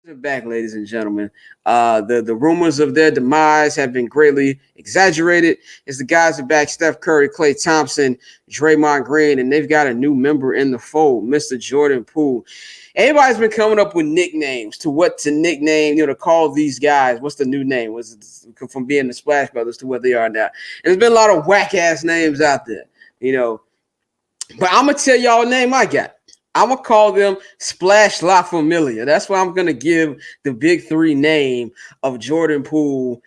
They're back, ladies and gentlemen. The rumors of their demise have been greatly exaggerated. As the guys are back, Steph Curry, Klay Thompson, Draymond Green, and they've got a new member in the fold, Mr. Jordan Poole. Everybody's been coming up with nicknames to what to nickname, to call these guys. What's the new name? Was it from being the Splash Brothers to what they are now? And there's been a lot of whack ass names out there, But I'm gonna tell y'all a name I got. I'm going to call them Splash La Familia. That's why I'm going to give the big three name of Jordan Poole,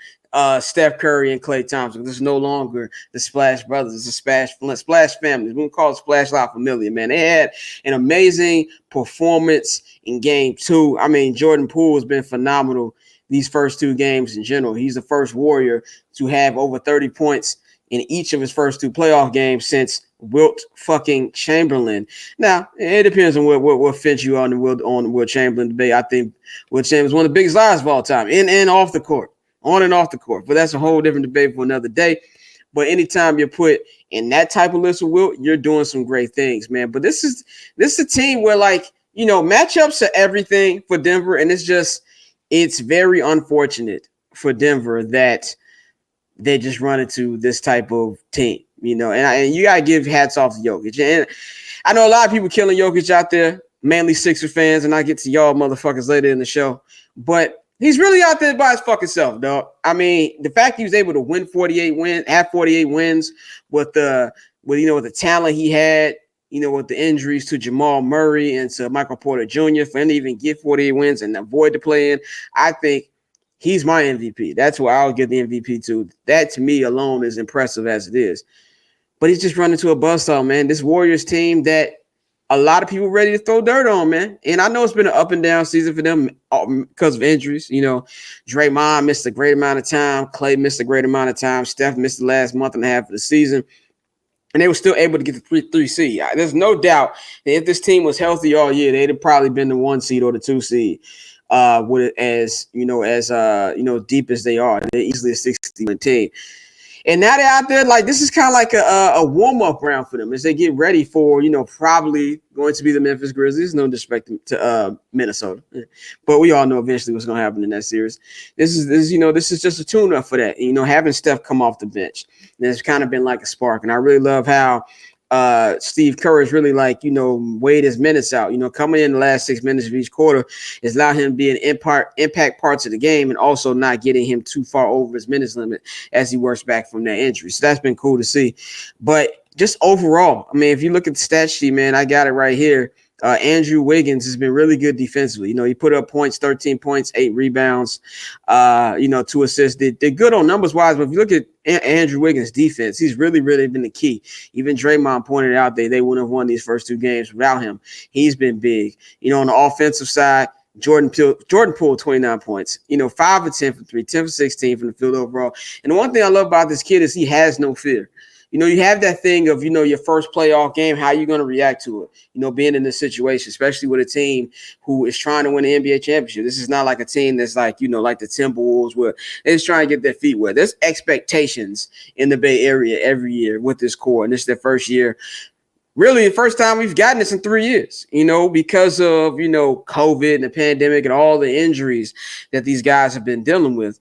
Steph Curry, and Klay Thompson. This is no longer the Splash Brothers. It's a Splash family. We're going to call it Splash La Familia, man. They had an amazing performance in game 2. I mean, Jordan Poole has been phenomenal these first 2 games in general. He's the first Warrior to have over 30 points in each of his first 2 playoff games since Wilt fucking Chamberlain. Now, it depends on what fits you on the Wilt Chamberlain debate. I think Wilt Chamberlain is one of the biggest liars of all time, in and off the court, on and off the court. But that's a whole different debate for another day. But anytime you're put in that type of list of Wilt, you're doing some great things, man. But this is a team where, matchups are everything for Denver, and it's very unfortunate for Denver that they just run into this type of team, and you got to give hats off to Jokic. And I know a lot of people killing Jokic out there, mainly Sixer fans, and I get to y'all motherfuckers later in the show. But he's really out there by his fucking self, dog. I mean, the fact he was able to have 48 wins with the talent he had, with the injuries to Jamal Murray and to Michael Porter Jr., for him to even get 48 wins and avoid the play-in, I think he's my MVP. That's why I'll give the MVP to. That, to me, alone is impressive as it is. But he's just running into a buzzsaw, man. This Warriors team that a lot of people ready to throw dirt on, man. And I know it's been an up and down season for them because of injuries. Draymond missed a great amount of time. Klay missed a great amount of time. Steph missed the last month and a half of the season. And they were still able to get the 3 seed. There's no doubt that if this team was healthy all year, they'd have probably been the 1 seed or the 2 seed. With it as deep as they are, they're easily a 60-win team. And now they're out there this is kind of like a warm-up round for them as they get ready for probably going to be the Memphis Grizzlies. No disrespect to Minnesota, but we all know eventually what's going to happen in that series. This is just a tune-up for that. Having Steph come off the bench, and it's kind of been like a spark. And I really love how Steve Kerr is really weighed his minutes out. Coming in the last 6 minutes of each quarter is allowing him to be an impact parts of the game and also not getting him too far over his minutes limit as he works back from that injury. So that's been cool to see. But just overall, I mean, if you look at the stat sheet, man, I got it right here. Andrew Wiggins has been really good defensively. He put up points, 13 points, 8 rebounds, 2 assists. They're good on numbers wise, but if you look at Andrew Wiggins' defense, he's really, really been the key. Even Draymond pointed out they wouldn't have won these first 2 games without him. He's been big. On the offensive side, Jordan Poole, 29 points, 5 of 10 from 3, 10 for 16 from the field overall. And the one thing I love about this kid is he has no fear. You have that thing of, your first playoff game, how you going to react to it, being in this situation, especially with a team who is trying to win the NBA championship. This is not like a team that's like the Timberwolves where they're just trying to get their feet wet. There's expectations in the Bay Area every year with this core, and this is their first year. Really, the first time we've gotten this in 3 years, because of, COVID and the pandemic and all the injuries that these guys have been dealing with.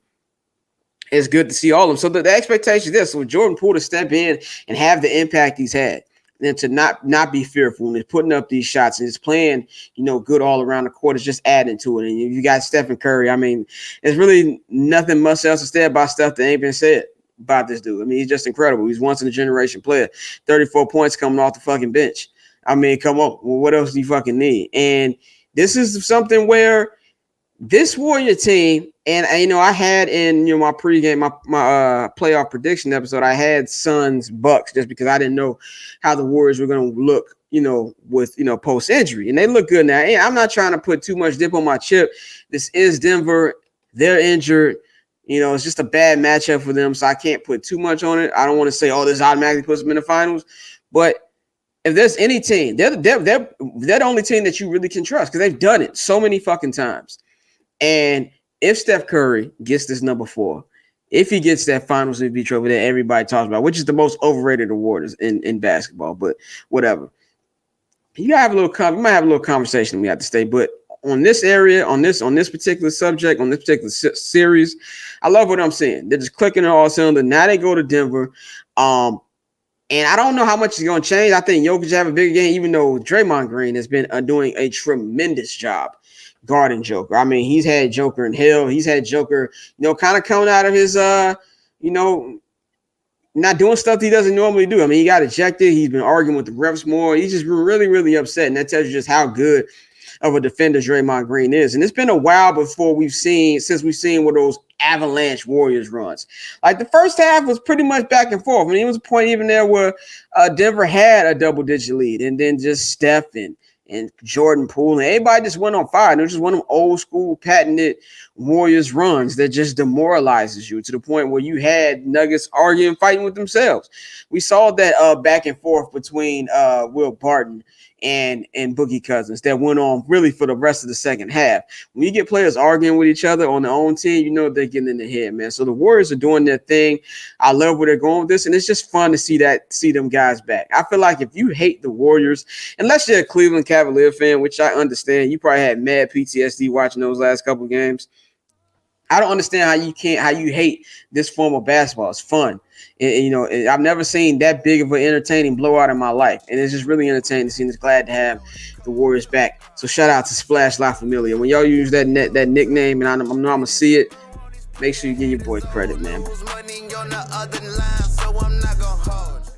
It's good to see all of them. So the expectation is this. So Jordan Poole to step in and have the impact he's had, and to not be fearful and putting up these shots and just playing, good all around the court is just adding to it. And you got Stephen Curry. I mean, there's really nothing much else to say about stuff that ain't been said about this dude. I mean, he's just incredible. He's once in a generation player. 34 points coming off the fucking bench. I mean, come on. Well, what else do you fucking need? And this is something where this Warrior team, and I had in my pregame, my playoff prediction episode, I had Suns Bucks just because I didn't know how the Warriors were going to look, with post injury, and they look good now. And I'm not trying to put too much dip on my chip. This is Denver; they're injured. It's just a bad matchup for them, so I can't put too much on it. I don't want to say, this automatically puts them in the finals, but if there's any team, they're the only team that you really can trust because they've done it so many fucking times. And if Steph Curry gets this number 4, if he gets that finals MVP trophy that everybody talks about, which is the most overrated award in basketball, but whatever. You might have a little conversation we have to stay. But on this area, on this particular subject, on this particular series, I love what I'm seeing. They're just clicking it all cylinder. Now they go to Denver. And I don't know how much is going to change. I think Jokic have a bigger game, even though Draymond Green has been doing a tremendous job guarding Joker. I mean, he's had Joker in hell. He's had Joker, kind of coming out of his, not doing stuff he doesn't normally do. I mean, he got ejected. He's been arguing with the refs more. He's just really, really upset. And that tells you just how good of a defender Draymond Green is. And it's been a while since we've seen what those avalanche Warriors runs. Like the first half was pretty much back and forth. I mean, it was a point even there where Denver had a double-digit lead, and then just Steph and Jordan Poole, and everybody just went on fire. And it was just one of them old school patented Warriors runs that just demoralizes you to the point where you had Nuggets arguing, fighting with themselves. We saw that back and forth between Will Barton and Boogie Cousins that went on really for the rest of the second half. When you get players arguing with each other on their own team, you know they're getting in the head, man. So the Warriors are doing their thing. I love where they're going with this, and it's just fun to see them guys back. I feel like if you hate the Warriors, unless you're a Cleveland Cavalier fan, which I understand, you probably had mad PTSD watching those last couple games. I don't understand how you hate this form of basketball. It's fun. And, I've never seen that big of an entertaining blowout in my life. And it's just really entertaining to see. And it's glad to have the Warriors back. So shout out to Splash La Familia. When y'all use that nickname, and I know I'm going to see it, make sure you give your boys credit, man.